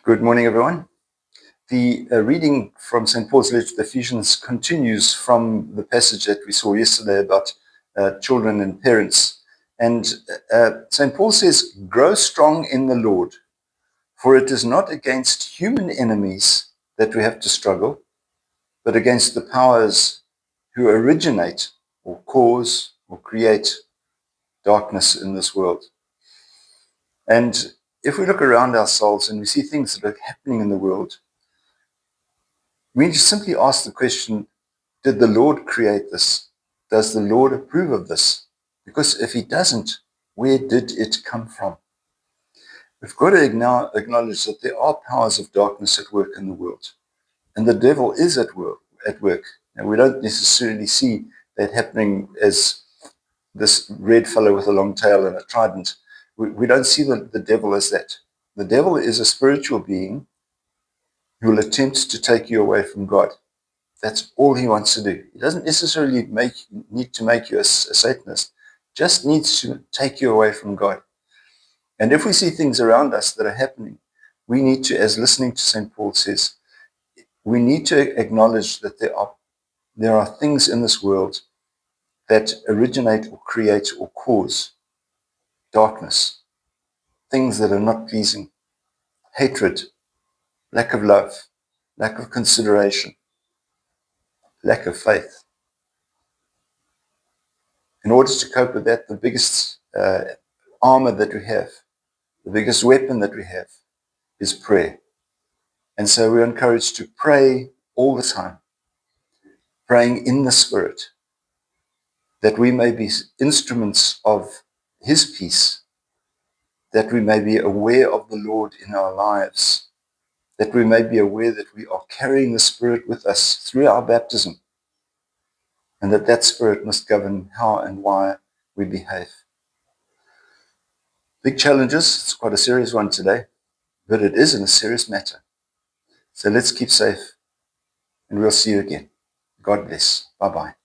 Good morning, everyone. The reading from St. Paul's letter to the Ephesians continues from the passage that we saw yesterday about children and parents. And St. Paul says, "Grow strong in the Lord, for it is not against human enemies that we have to struggle, but against the powers who originate or cause or create darkness in this world." And if we look around ourselves and we see things that are happening in the world, we need to simply ask the question, did the Lord create this? Does the Lord approve of this? Because if he doesn't, where did it come from? We've got to acknowledge that there are powers of darkness at work in the world. And the devil is at work. And we don't necessarily see that happening as this red fellow with a long tail and a trident. We don't see the devil as that. The devil is a spiritual being who will attempt to take you away from God. That's all he wants to do. He doesn't necessarily need to make you a Satanist, just needs to take you away from God. And if we see things around us that are happening, we need to, as listening to St. Paul says, we need to acknowledge that there are things in this world that originate or create or cause darkness, things that are not pleasing, hatred, lack of love, lack of consideration, lack of faith. In order to cope with that, the biggest armor that we have, the biggest weapon that we have, is prayer. And so we're encouraged to pray all the time, praying in the Spirit, that we may be instruments of his peace, that we may be aware of the Lord in our lives, that we may be aware that we are carrying the Spirit with us through our baptism, and that Spirit must govern how and why we behave. Big challenges. It's quite a serious one today, but it isn't a serious matter. So let's keep safe, and we'll see you again. God bless. Bye-bye.